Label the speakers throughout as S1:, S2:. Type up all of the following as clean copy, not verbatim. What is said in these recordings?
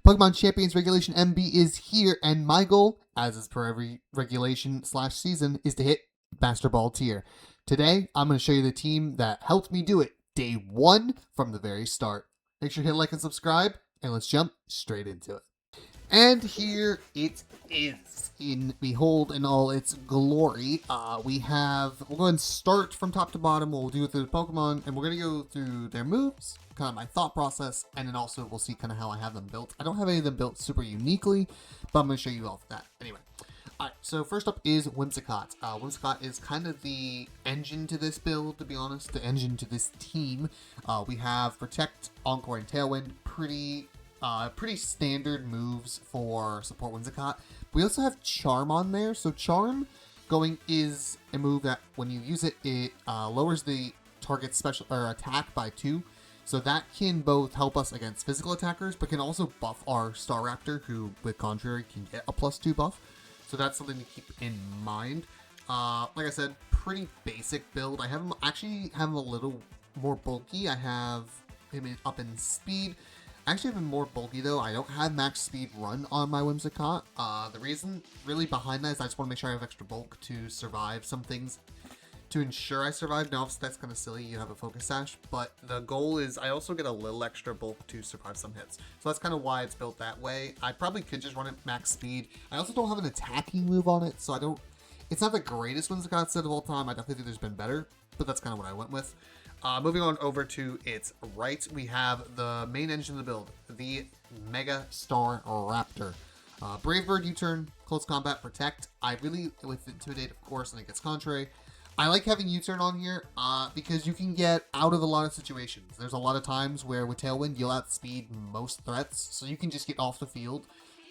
S1: Pokemon Champions Regulation MB is here, and my goal, as is per every regulation/season, is to hit Master Ball tier. Today, I'm going to show you the team that helped me do it day one from the very start. Make sure to hit like and subscribe, and let's jump straight into it. And here it is, in behold in all its glory. We'll go and start from top to bottom. We'll do it through the Pokemon, and we're going to go through their moves, kind of my thought process, and then also we'll see kind of how I have them built. I don't have any of them built super uniquely, but I'm going to show you all of that. Anyway, alright, so first up is Whimsicott. Whimsicott is kind of the engine to this build, to be honest, the engine to this team. We have Protect, Encore, and Tailwind, pretty standard moves for support Whimsicott. We also have Charm on there. So Charm going is a move that when you use it, it lowers the target's special or attack by 2. So that can both help us against physical attackers, but can also buff our Staraptor, who with Contrary can get a +2 buff. So that's something to keep in mind. Like I said, pretty basic build. I have him a little more bulky. I have him up in speed. I actually have him more bulky though. I don't have max speed run on my Whimsicott. The reason really behind that is I just want to make sure I have extra bulk to survive some things, to ensure I survive. Now, obviously that's kind of silly, you have a focus sash, but the goal is I also get a little extra bulk to survive some hits. So that's kind of why it's built that way. I probably could just run it max speed. I also don't have an attacking move on it, so it's not the greatest Whimsicott set of all time. I definitely think there's been better, but that's kind of what I went with. Moving on over to its right, we have the main engine of the build, the Mega Staraptor. Brave Bird, U-turn, Close Combat, Protect. I really, with Intimidate, of course, and it gets Contrary. I like having U-turn on here because you can get out of a lot of situations. There's a lot of times where with Tailwind, you'll outspeed most threats, so you can just get off the field.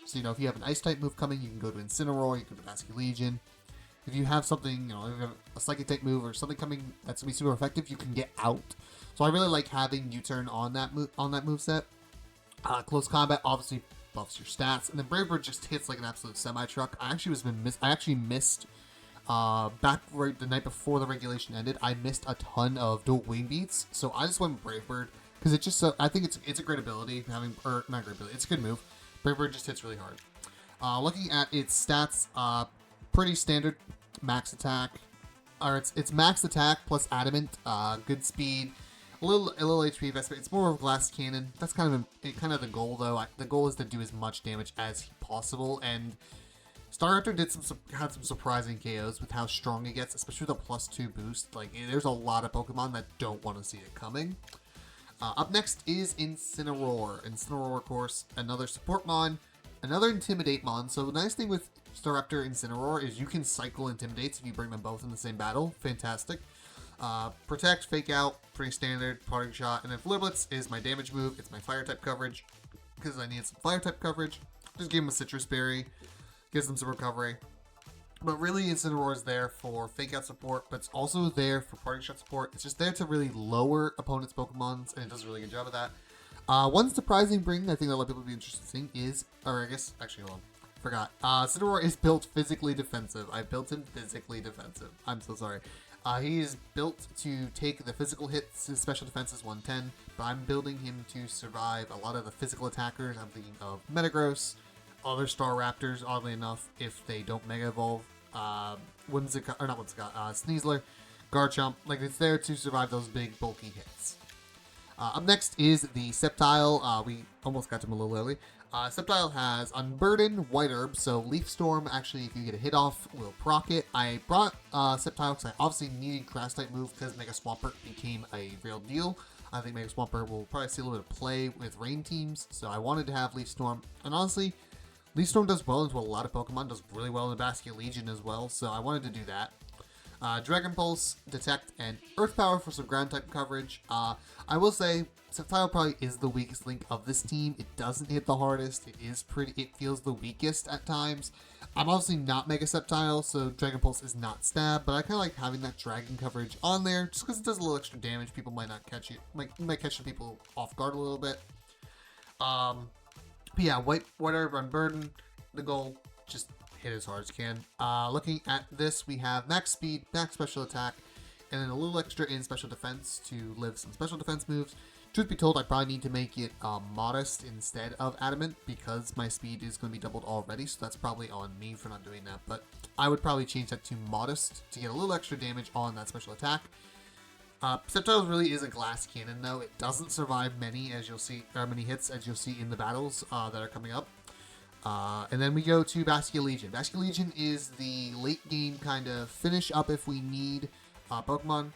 S1: So, if you have an Ice-type move coming, you can go to Incineroar, you can go to Basculegion. If you have something, if you have a Psychic type move or something coming that's gonna be super effective, you can get out. So I really like having U-turn on that move set. Close Combat obviously buffs your stats, and then Brave Bird just hits like an absolute semi-truck. I actually missed back right the night before the regulation ended. I missed a ton of dual wing beats, so I just went Brave Bird because it just I think it's a great ability not great ability. It's a good move. Brave Bird just hits really hard. Looking at its stats, pretty standard max attack, or it's max attack plus adamant, good speed, a little HP investment. It's more of a glass cannon. That's kind of the goal though. The goal is to do as much damage as possible, and Staraptor had some surprising KOs with how strong it gets, especially with a +2 boost. Like, there's a lot of Pokemon that don't want to see it coming. Up next is Incineroar. Incineroar, of course, another support mon, another Intimidate mon. So the nice thing with Staraptor and Incineroar is you can cycle Intimidates if you bring them both in the same battle. Fantastic. Protect, Fake Out, pretty standard, Parting Shot, and then Flare Blitz is my damage move. It's my Fire type coverage because I need some Fire type coverage. Just give him a Citrus Berry, gives them some recovery. But really, Incineroar is there for Fake Out support, but it's also there for Parting Shot support. It's just there to really lower opponents' Pokemons, and it does a really good job of that. One surprising bring I think that a lot of people would be interested in seeing is, or I guess, actually, hold on. Forgot. Incineroar is built physically defensive. I built him physically defensive. I'm so sorry. He is built to take the physical hits. His special defense is 110, but I'm building him to survive a lot of the physical attackers. I'm thinking of Metagross, other Staraptors, oddly enough, if they don't Mega Evolve. Sneasler, Garchomp. Like, it's there to survive those big, bulky hits. Up next is the Sceptile. We almost got to him a little early. Sceptile has Unburden, White Herb, so Leaf Storm, actually, if you get a hit off, will proc it. I brought Sceptile because I obviously needed Grass type move because Mega Swampert became a real deal. I think Mega Swampert will probably see a little bit of play with rain teams, so I wanted to have Leaf Storm. And honestly, Leaf Storm does well into a lot of Pokemon, does really well in the Basculegion as well, so I wanted to do that. Dragon Pulse, Detect, and Earth Power for some ground type coverage. I will say, Sceptile probably is the weakest link of this team. It doesn't hit the hardest. It feels the weakest at times. I'm obviously not Mega Sceptile, so Dragon Pulse is not stab, but I kind of like having that dragon coverage on there, just because it does a little extra damage. People might not catch it, might catch some people off guard a little bit. But yeah, White Herb, Unburden, the goal, just hit as hard as you can. Looking at this, we have max speed, max special attack, and then a little extra in special defense to live some special defense moves. Truth be told, I probably need to make it modest instead of adamant because my speed is going to be doubled already, so that's probably on me for not doing that. But I would probably change that to modest to get a little extra damage on that special attack. Sceptile really is a glass cannon, though. It doesn't survive many, as you'll see, or many hits, as you'll see in the battles that are coming up. And then we go to Bastia Legion. Bastia Legion is the late game kind of finish up if we need Pokemon.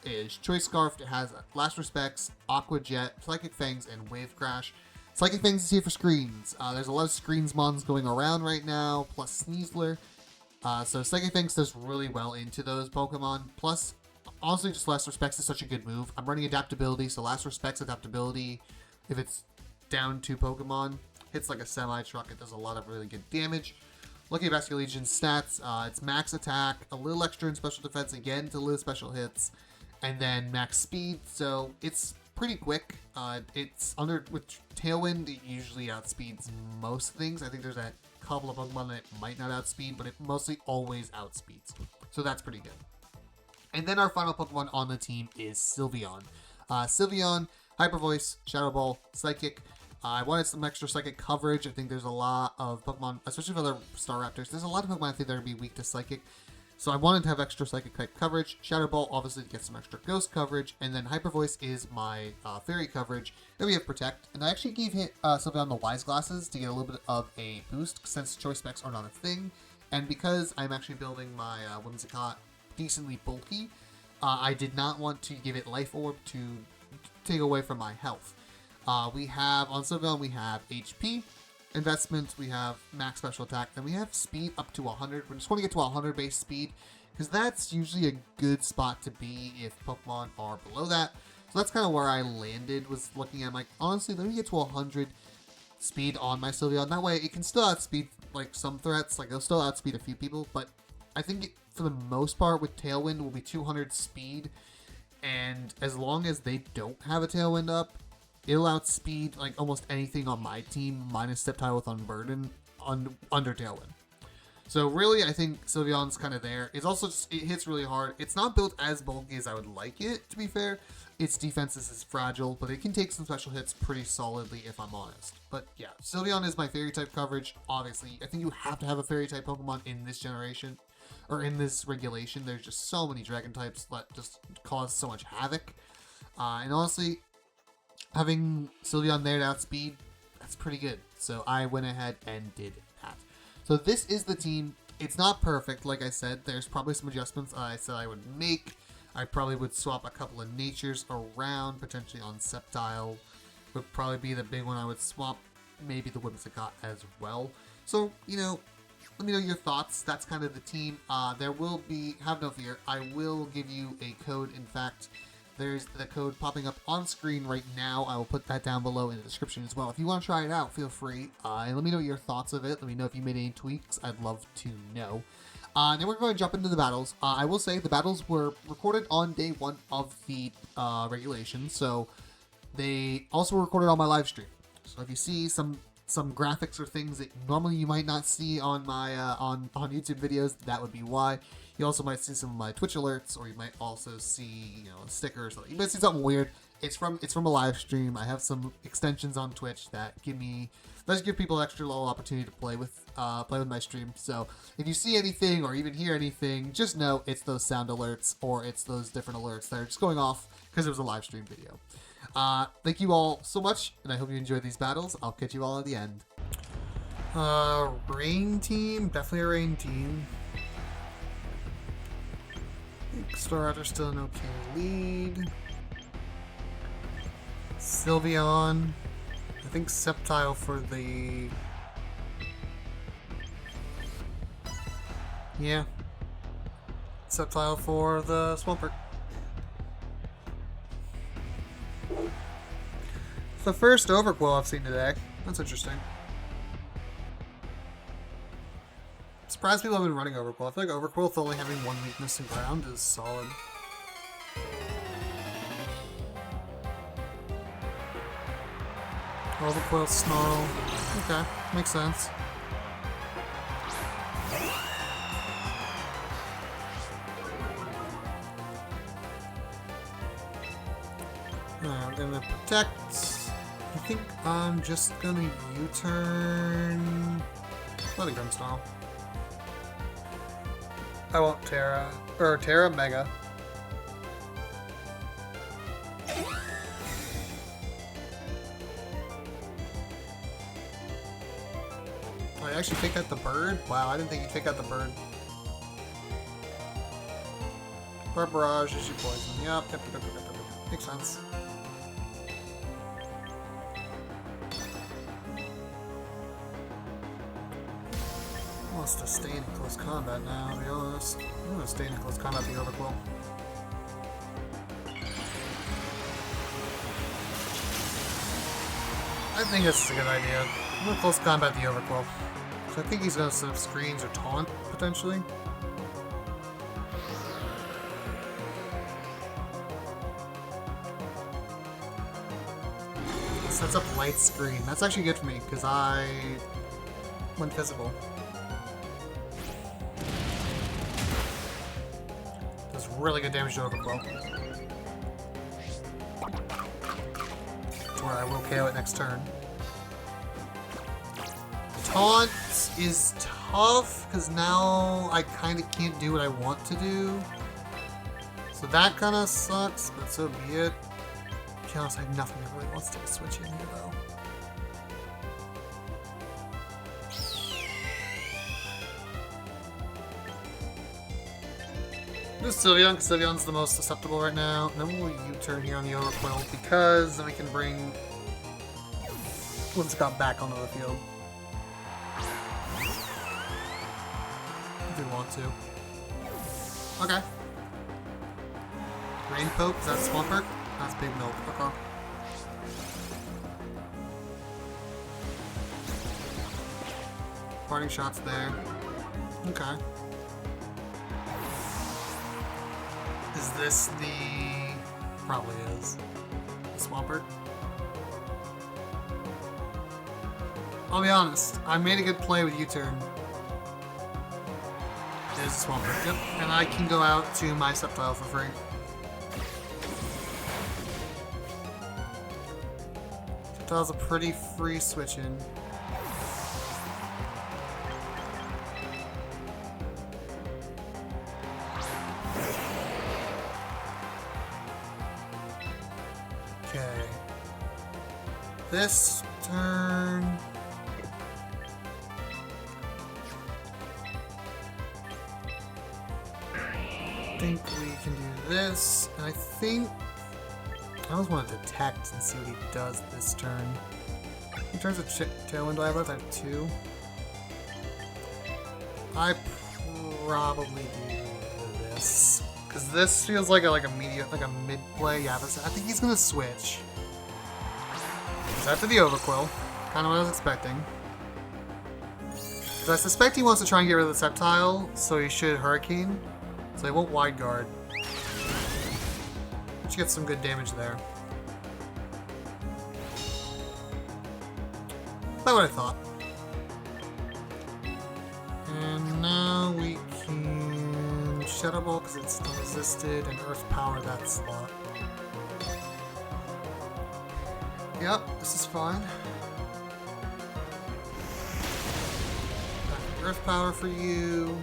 S1: It is Choice Scarf. It has Last Respects, Aqua Jet, Psychic Fangs, and Wave Crash. Psychic Fangs is here for screens. There's a lot of screens mons going around right now, plus Sneasler. So Psychic Fangs does really well into those Pokemon. Plus, honestly, just Last Respects is such a good move. I'm running Adaptability, so Last Respects Adaptability, if it's down to Pokemon, hits like a semi-truck. It does a lot of really good damage. Looking at Bastia Legion's stats, it's max attack, a little extra in special defense, again to little special hits, and then max speed, so it's pretty quick. It's under with Tailwind, it usually outspeeds most things. I think there's a couple of Pokemon that it might not outspeed, but it mostly always outspeeds. So that's pretty good. And then our final Pokemon on the team is Sylveon. Sylveon, Hyper Voice, Shadow Ball, Psychic. I wanted some extra Psychic coverage. I think there's a lot of Pokemon, especially for other Staraptors, there's a lot of Pokemon I think that are going to be weak to Psychic. So I wanted to have extra Psychic type coverage. Shadow Ball, obviously, to get some extra Ghost coverage. And then Hyper Voice is my Fairy coverage. Then we have Protect. And I actually gave Sylveon the Wise Glasses to get a little bit of a boost, since Choice Specs are not a thing. And because I'm actually building my Whimsicott decently bulky, I did not want to give it Life Orb to take away from my health. We have, on Sylveon, we have HP, investments, we have max special attack, and we have speed up to 100. We just want to get to 100 base speed, because that's usually a good spot to be if Pokemon are below that. So that's kind of where I landed, was looking at, like, honestly, let me get to 100 speed on my Sylveon. That way, it can still outspeed, like, some threats. Like, it'll still outspeed a few people, but I think it, for the most part, with Tailwind, will be 200 speed, and as long as they don't have a Tailwind up, it'll outspeed like almost anything on my team, minus Sceptile with Unburden under Tailwind. So really, I think Sylveon's kind of there. It's also just, it hits really hard. It's not built as bulky as I would like it, to be fair. Its defense is fragile, but it can take some special hits pretty solidly if I'm honest. But yeah, Sylveon is my Fairy type coverage. Obviously, I think you have to have a Fairy type Pokemon in this generation, or in this regulation. There's just so many Dragon types that just cause so much havoc. And honestly, having Sylveon there to outspeed, that's pretty good. So I went ahead and did that. So this is the team. It's not perfect, like I said. There's probably some adjustments I said I would make. I probably would swap a couple of natures around, potentially on Sceptile. Would probably be the big one I would swap. Maybe the Whimsicott as well. So, you know, let me know your thoughts. That's kind of the team. There will be, have no fear, I will give you a code. In fact, there's the code popping up on screen right now. I will put that down below in the description as well. If you want to try it out, feel free. And let me know your thoughts of it. Let me know if you made any tweaks. I'd love to know. Then we're going to jump into the battles. I will say the battles were recorded on day 1 of the regulation. So they also were recorded on my live stream. So if you see some graphics or things that normally you might not see on my on YouTube videos, that would be why. You also might see some of my Twitch alerts, or you might also see, you know, stickers. You might see something weird. It's from a live stream. I have some extensions on Twitch that give people an extra little opportunity to play with my stream. So if you see anything or even hear anything, just know it's those sound alerts, or it's those different alerts that are just going off because it was a live stream video. Thank you all so much, and I hope you enjoyed these battles. I'll catch you all at the end. Rain team, definitely a rain team. Staraptor still an okay lead. Sylveon. I think Sceptile for the... Yeah. Sceptile for the Swampert. It's the first Overqwil I've seen today. That's interesting. Surprised people have been running Overqwil. I feel like Overqwil with only having one weakness in ground is solid. Overqwil, Snarl. Okay, makes sense. gonna protect. I think I'm just gonna U-turn. Let it Grimstyle. I won't Terra. Or Terra Mega. I actually take out the bird? Wow, I didn't think you'd take out the bird. Barrage is your poison. Yep. Makes sense. Wants to stay in close combat now, to be honest. I'm gonna stay in close combat the Overquill. I think this is a good idea. I'm gonna close combat the Overquill. So I think he's gonna set up screens or taunt, potentially. Sets up light screen. That's actually good for me, because I went physical. Does really good damage to Overquill. To where I will KO it next turn. Taunt is tough, because now I kind of can't do what I want to do. So that kind of sucks, but so be it. To be honest, I have nothing that really wants to switch in here, though. Do Sylveon, because Sylveon's the most susceptible right now. And then we'll U-turn here on the Overquill, because then we can bring Linscott back onto the field. If we want to. Okay. Rain Poke, is that Swampert? That's Big Milk. Okay. Parting shots there. Okay. Is this the... Probably is. The Swampert? I'll be honest. I made a good play with U-turn. There's a Swampert. Yep. And I can go out to my Sceptile for free. That was a pretty free switch in. Okay. This turn. I think we can do this, and I think I always want to detect and see what he does this turn. In terms of Tailwind, do I have left? I have 2. I probably do this. Because this feels like a mid play. Yeah, this, I think he's going to switch. He's after the Overquill. Kind of what I was expecting. Because I suspect he wants to try and get rid of the Sceptile, so he should Hurricane. So he won't Wide Guard. Which gets some good damage there. About what I thought. And now we can Shadow Ball because it's still resisted, and Earth Power that slot. Yep, this is fine. Earth Power for you.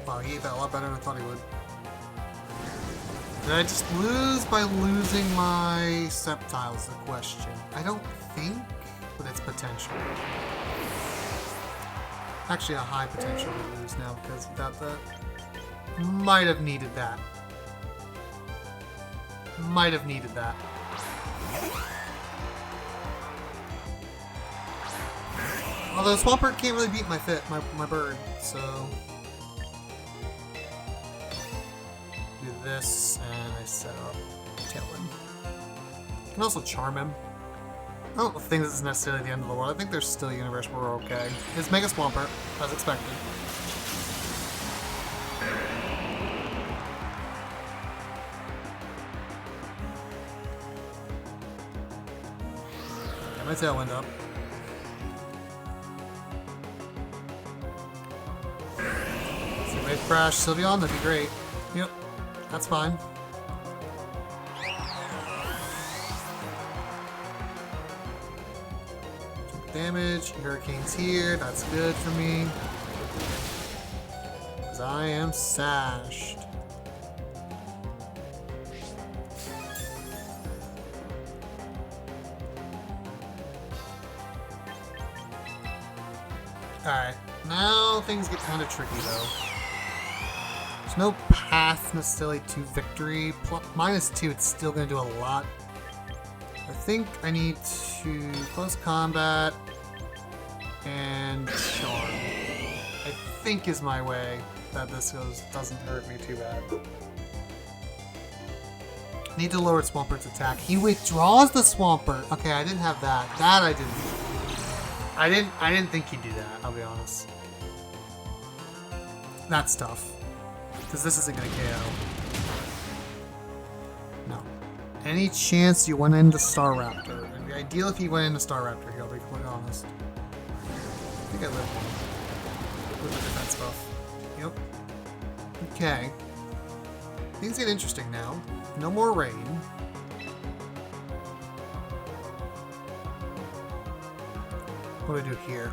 S1: Wow, he ate that a lot better than I thought he would. Did I just lose by losing my Sceptile is the question. I don't think, but it's potential. Actually a high potential to lose now because without that. Might have needed that. Might have needed that. Although Swampert can't really beat my bird, so do this and I set up Tailwind. I can also charm him. I don't think this is necessarily the end of the world. I think there's still a universe where we're okay. It's Mega Swampert, as expected. Get my Tailwind up. Wave Crash, Sylveon, that'd be great. Yep, that's fine. Damage, Hurricane's here, that's good for me. Because I am sashed. Alright, now things get kind of tricky though. There's no path necessarily to victory. -2, it's still going to do a lot. I think I need to close combat and charm. I think is my way that this doesn't hurt me too bad. Need to lower Swampert's attack. He withdraws the Swampert. Okay, I didn't have that. That I didn't. I didn't think he'd do that, I'll be honest. That's tough. Because this isn't gonna KO. No. Any chance you went into Staraptor? It'd be ideal if you went into Staraptor here, I'll be quite honest. I think I lived one. With the defense buff. Yep. Okay. Things get interesting now. No more rain. What do I do here?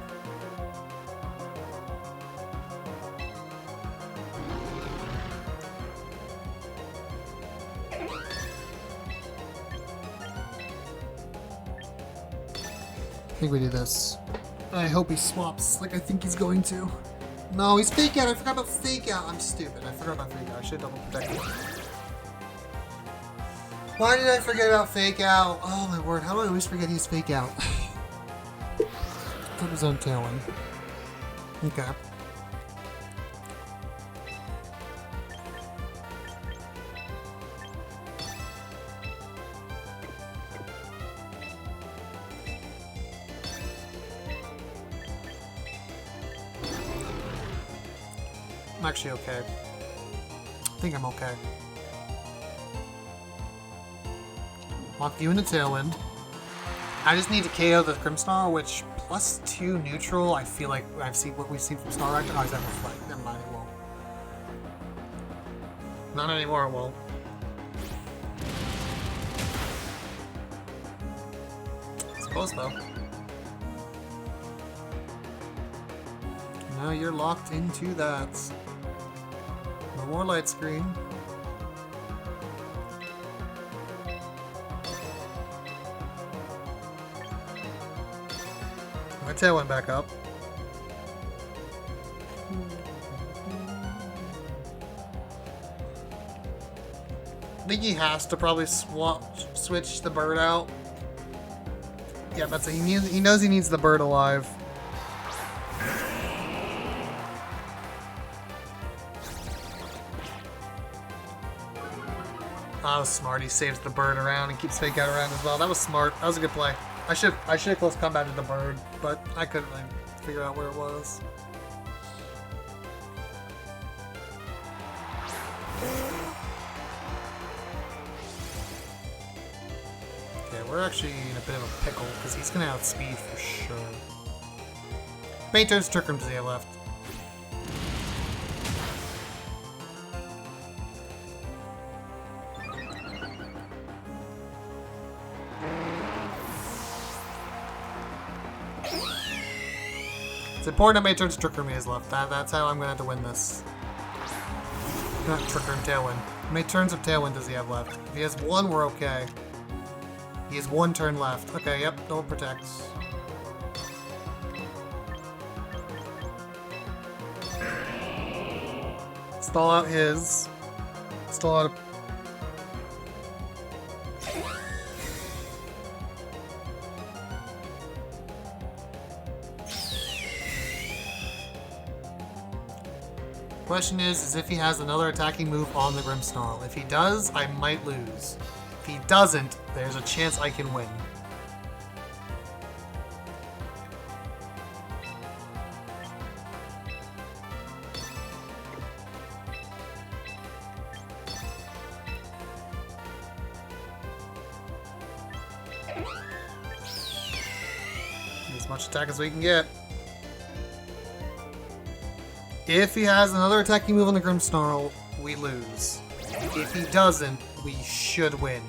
S1: I think we do this. I hope he swaps like I think he's going to. No, he's Fake Out. I forgot about Fake Out. I'm stupid. I forgot about Fake Out. I should double protect him. Why did I forget about Fake Out? Oh my word. How do I always forget he's Fake Out? Put his own tail in. Okay. I'm actually okay. I think I'm okay. Lock you into Tailwind. I just need to KO the Grimmsnarl, which +2 neutral, I feel like I've seen what we've seen from Staraptor. Oh, he's at Reflect. Never mind, it won't. Not anymore, it won't. It's close though. Now you're locked into that. No more light screen. My tail went back up. I think he has to probably switch the bird out. Yeah, that's he knows he needs the bird alive. That was smart. He saves the bird around and keeps Fake Out around as well. That was smart. That was a good play. I should have close combated the bird, but I couldn't really figure out where it was. Okay, we're actually in a bit of a pickle because he's gonna outspeed for sure. Main turn's Trick Room to the left. It's important that my turn's Trick Room is left. That's how I'm gonna have to win this. Not Trick Room, Tailwind. How many turns of Tailwind does he have left? If he has one, we're okay. He has one turn left. Okay, yep, don't protect. Stall out his. Stall out. Question is if he has another attacking move on the Grimmsnarl. If he does, I might lose. If he doesn't, there's a chance I can win. As much attack as we can get. If he has another attacking move on the Grimmsnarl, we lose. If he doesn't, we should win.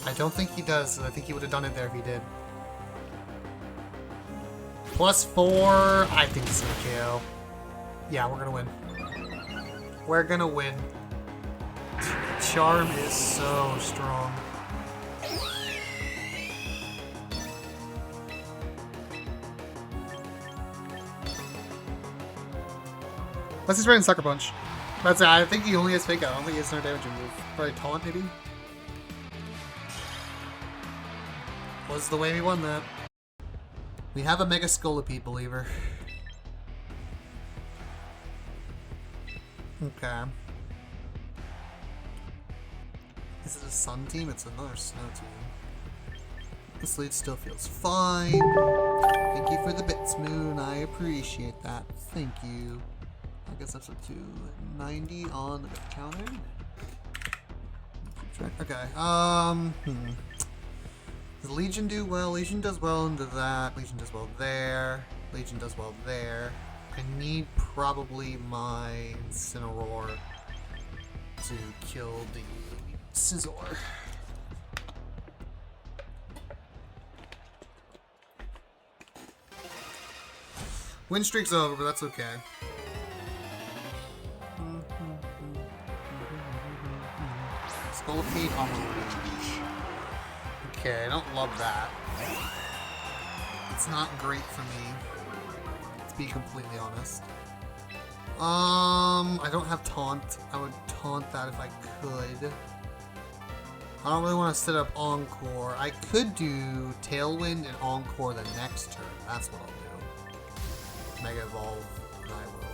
S1: I don't think he does, so I think he would have done it there if he did. +4, I think it's gonna KO. Yeah, we're gonna win. We're gonna win. Charm is so strong. Let's just run Sucker Punch. That's it. I think he only has Fake Out. I don't think he has no damage move. Probably Taunt, maybe? Was the way we won that. We have a Mega Scolipede, believer. Okay. Is it a Sun team? It's another Snow team. This lead still feels fine. Thank you for the bits, Moon. I appreciate that. Thank you. I guess that's up to 90 on the counter. Keep track. Okay. Does Legion do well? Legion does well into that. Legion does well there. Legion does well there. I need probably my Incineroar to kill the Scizor. Win streak's over, but that's okay. Scolipede on Rouge. Okay, I don't love that. It's not great for me, to be completely honest. I don't have Taunt. I would taunt that if I could. I don't really want to set up Encore. I could do Tailwind and Encore the next turn. That's what I'll do. Mega Evolve, and I will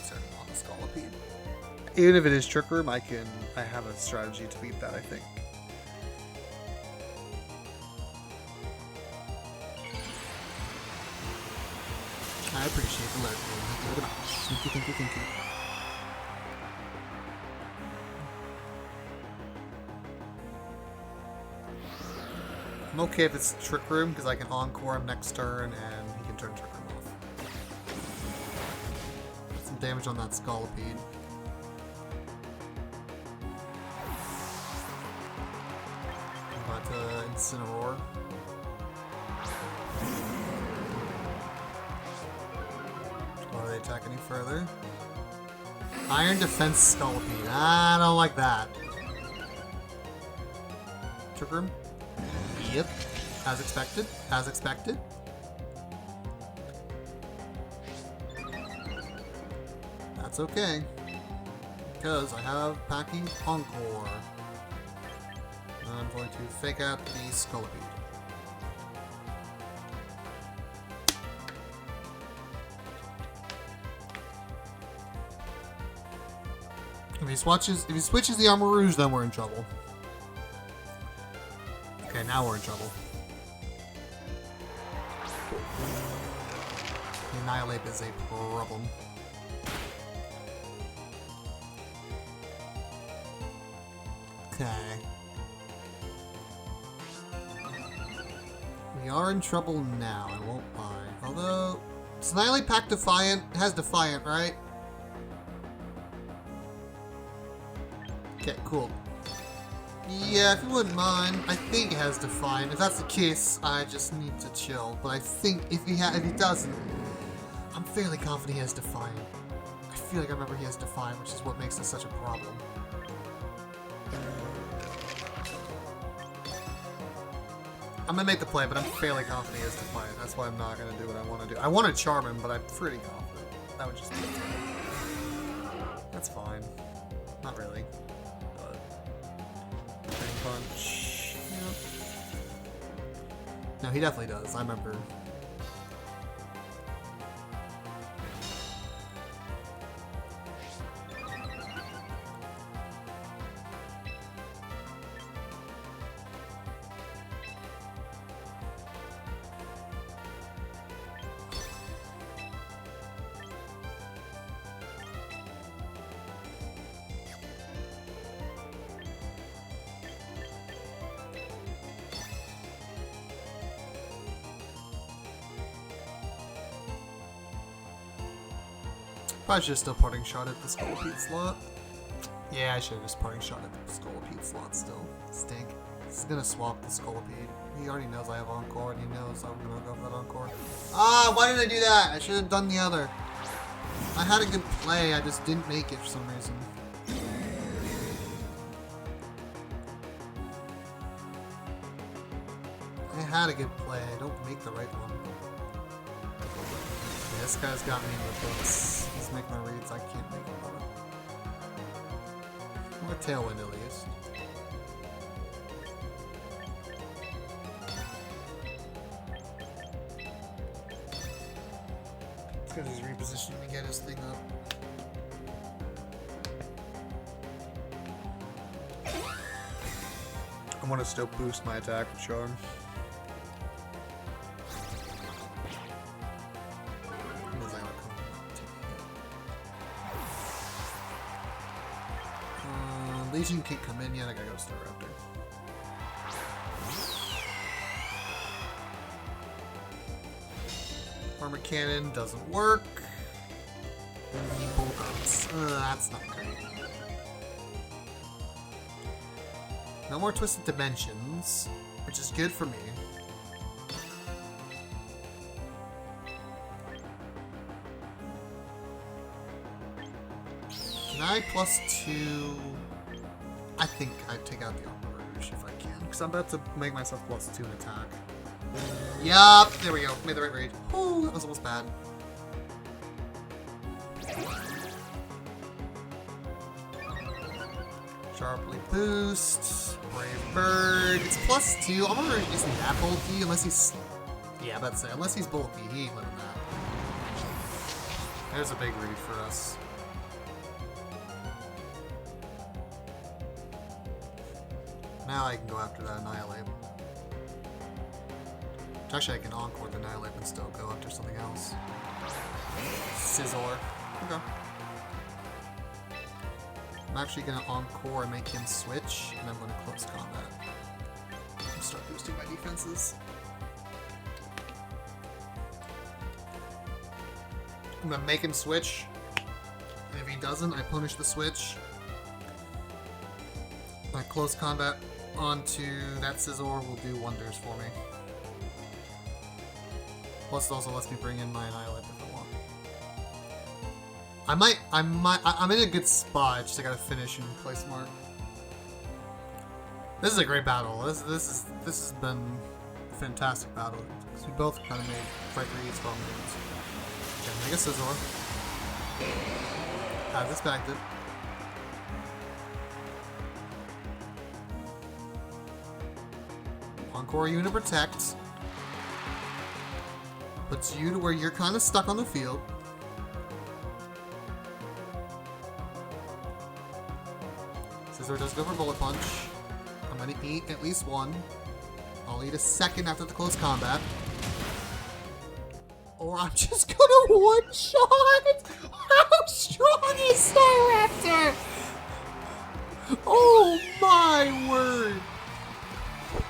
S1: set on Scolipede. Even if it is Trick Room, I have a strategy to beat that, I think. I appreciate the alert. Thank you very much. Thank you, thank you, thank you. I'm okay if it's Trick Room, because I can Encore him next turn, and he can turn Trick Room off. Put some damage on that Scolipede. Incineroar. Before they attack any further. Iron Defense Scolipede. I don't like that. Trick Room? Yep. As expected. As expected. That's okay. Because I have Packing Encore. I'm going to fake out the Scolipede. If he switches the Armor Rouge, then we're in trouble. Okay, now we're in trouble. The Annihilate is a problem. Okay. We are in trouble now, I won't lie. Although, does Annihilate pack Defiant? It has Defiant, right? Okay, cool. Yeah, if you wouldn't mind, I think it has Defiant. If that's the case, I just need to chill. But I think if he doesn't, I'm fairly confident he has Defiant. I feel like I remember he has Defiant, which is what makes this such a problem. I'm gonna make the play, but I'm fairly confident he has Defiant. That's why I'm not gonna do what I want to do. I want to charm him, but I'm pretty confident. That would just be That's fine. Not really. But Punch. Yep. No, he definitely does. I remember. Probably should have still parting shot at the Scolipede slot. Yeah, I should have just parting shot at the Scolipede slot still. Stink. He's gonna swap the Scolipede. He already knows I have Encore, and he knows I'm gonna go for that Encore. Ah, why did I do that? I should have done the other. I had a good play, I just didn't make it for some reason. I had a good play, I don't make the right one. Yeah, this guy's got me in the books. He's making my reads, I can't make it. Or Tailwind at least. It's because he's repositioning to get his thing up. I want to still boost my attack with Charm. Legion can't come in yet, I gotta go Staraptor. Armor Cannon doesn't work. Bulldogs. That's not great. No more Twisted Dimensions, which is good for me. Can I +2? I think I'd take out the Armor Rouge if I can, because I'm about to make myself +2 in attack. Yup, there we go. Made the right read. Oh, that was almost bad. Sharply boost. Brave Bird. It's +2. Armor Rouge isn't that bulky unless he's... Yeah, that's it. Unless he's bulky, he ain't living that. There's a big read for us. Now I can go after that Annihilate. Actually, I can Encore the Annihilate and still go after something else. Sizzler. Okay. I'm actually going to Encore and make him switch, and I'm going to close combat. And start boosting my defenses. I'm going to make him switch. And if he doesn't, I punish the switch. My close combat onto that Sizzler will do wonders for me. Plus it also lets me bring in my Annihilate if I want. I'm in a good spot, just I gotta finish and play smart. This is a great battle. This has been a fantastic battle. Because we both kind of made right reads, well moves. Okay, Mega Sizzler. As expected. Encore you to protect. Puts you to where you're kind of stuck on the field. Sizzler does go for Bullet Punch. I'm gonna eat at least one. I'll eat a second after the close combat. Or I'm just gonna one-shot! How strong is Staraptor? Oh my word!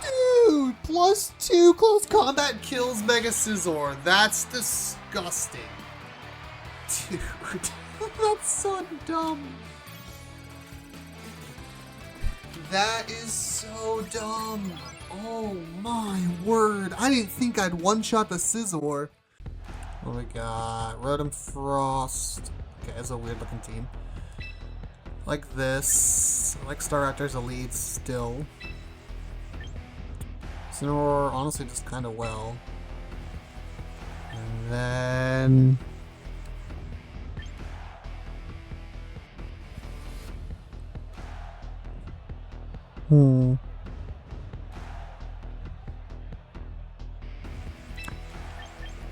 S1: Dude, +2 close combat kills Mega Sizzler. That's disgusting. Dude, that's so dumb. That is so dumb. Oh my word. I didn't think I'd one-shot the Sizzler. What do we got? Rotom Frost. Okay, that's a weird looking team. Like this. I like Staraptor's Elite still. Incineroar honestly just kind of well. And then...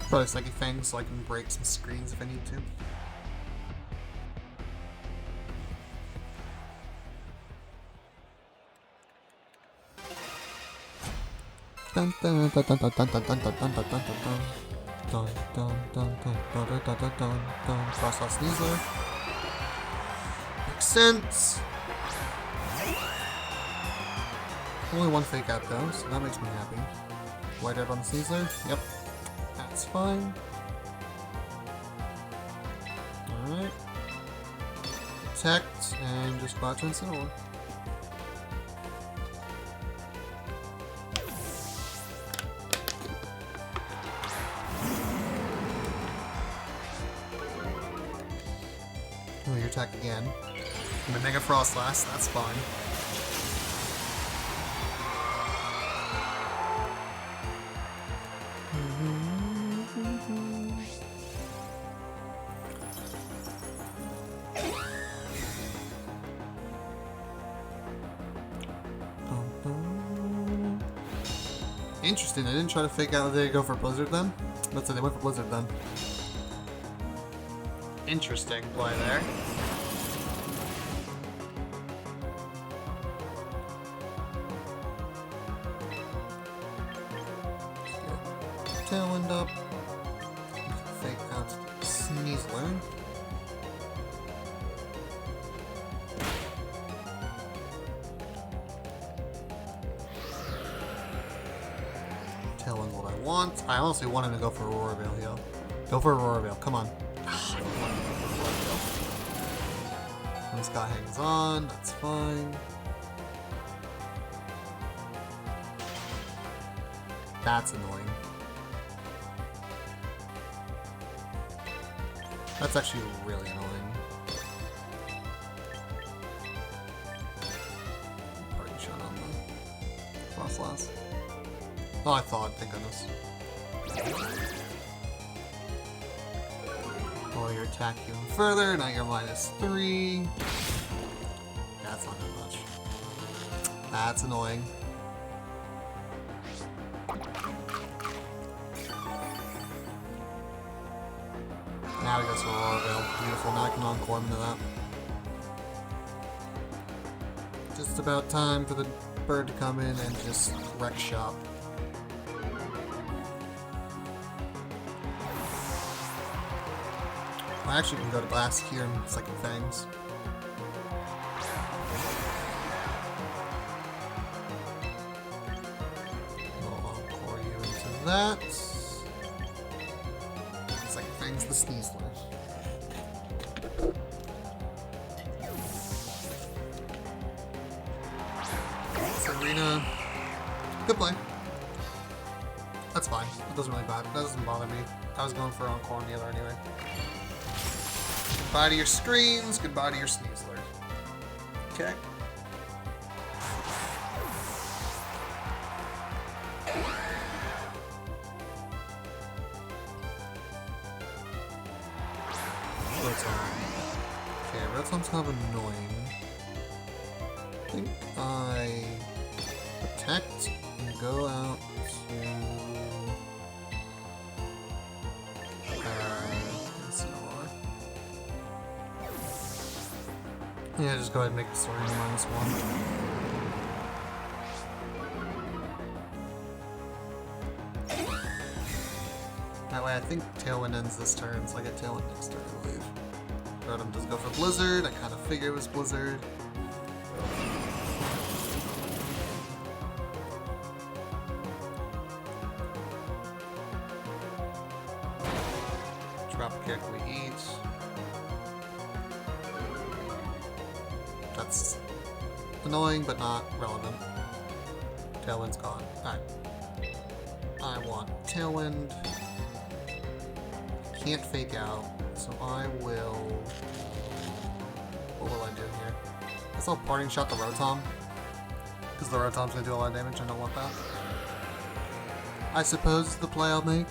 S1: Probably Psychic Fang so I can break some screens if I need to. Dun dun dun dun dun dun dun dun dun dun dun dun dun dun. Frost Lost Sneasler. Makes sense. Only one fake out though, so that makes me happy. White Herb on the Sneasler? Yep. That's fine. Alright. Protect, and just go out to Incineroar. Oh, your attack again. I'm gonna Mega Frost last, that's fine. Interesting, I didn't try to fake out they go for Blizzard then. Let's say they went for Blizzard then. Interesting play there. Tailwind up. Fake out Sneasler. Tailwind's what I want. I honestly want him to go for Aurora Veil here. Go for Aurora Veil, come on. When Scott hangs on, that's fine. That's annoying. That's actually really annoying. Party shot on the Frost Last. Oh, I thought, thank goodness. Oh, your attack even further, now you're -3. That's not that much. That's annoying. Now he goes for Aurora Veil. Beautiful, now I can encore him into that. Just about time for the bird to come in and just wreck shop. I actually can go to Blast here and Second Fangs. I'll encore you into that. Second Fangs the Sneasler. Serena. Good play. That's fine. That doesn't really bother. That doesn't bother me. I was going for encore on the other anyway. Goodbye to your screens, goodbye to your Sneasler. Okay. Rotom. Okay, Rotom's kind of annoying. I think I protect and go out to yeah, just go ahead and make the story -1. That way I think Tailwind ends this turn, so I get Tailwind next turn, I believe. Rotom does go for Blizzard, I kind of figured it was Blizzard. Drop kick, we eat. That's annoying, but not relevant. Tailwind's gone. Alright. I want Tailwind. Can't fake out, so I will... What will I do here? I guess I'll Parting Shot the Rotom. Because the Rotom's gonna do a lot of damage, I don't want that. I suppose is the play I'll make.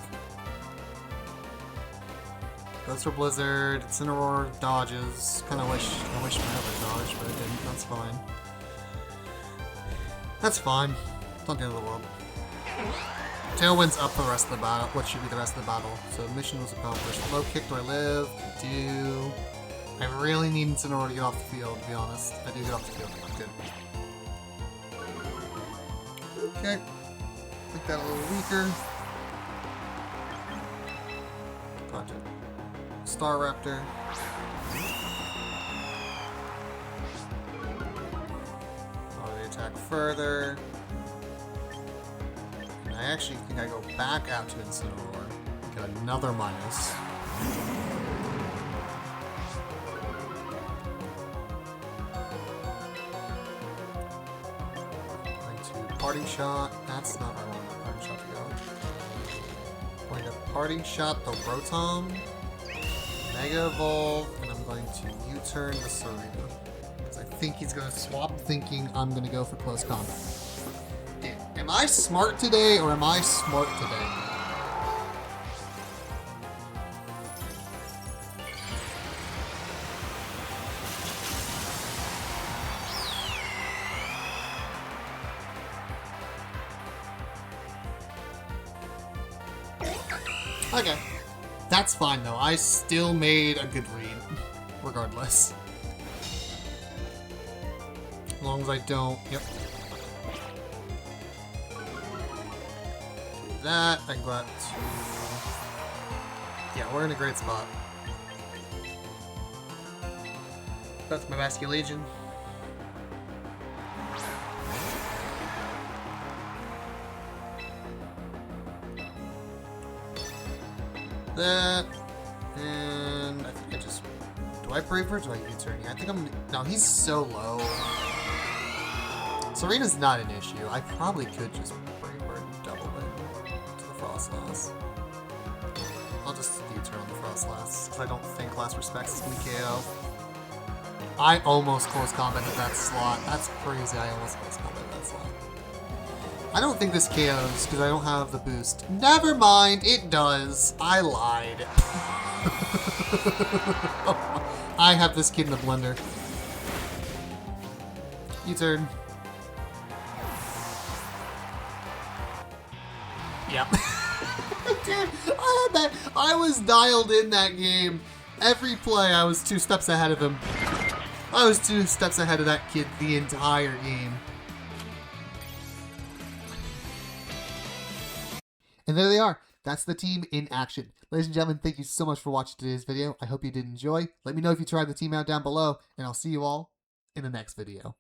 S1: Goes for Blizzard, Incineroar dodges. I wish my other dodge, but it didn't. That's fine. That's fine. It's not the end of the world. Tailwind's up for the rest of the battle. What should be the rest of the battle? So mission was accomplished. Low kick, do I live? I do. I really need Incineroar to get off the field, to be honest. I do get off the field. I'm good. Okay. Make that a little weaker. Gotcha. Staraptor. Oh, they attack further. And I actually think I go back out to Incineroar. Get another minus. shot. That's not where I want my parting shot to go. Going to parting shot the Rotom. Mega Evolve. And I'm going to U-turn the Serena. Because I think he's going to swap, thinking I'm going to go for close combat. Am I smart today, or am I smart today? Okay. That's fine, though. I still made a good read, regardless. As long as I don't... Yep. That, I got to... Yeah, we're in a great spot. That's my Basculation. That, and I think I just... Do I Brave Bird or do I U-turn? Yeah, I think I'm... No, he's so low. Serena's not an issue. I probably could just Brave Bird and double it to the Frostlass. I'll just U-turn on the Frostlass, because I don't think Last Respects is going to KO. I almost close combated that slot. That's crazy. I almost close combated that slot. I don't think this KOs because I don't have the boost. Never mind, it does. I lied. I have this kid in the blender. U-turn. Yep. Dude, I had that. I was dialed in that game. Every play, I was 2 steps ahead of him. I was 2 steps ahead of that kid the entire game. And there they are. That's the team in action. Ladies and gentlemen, thank you so much for watching today's video. I hope you did enjoy. Let me know if you tried the team out down below, and I'll see you all in the next video.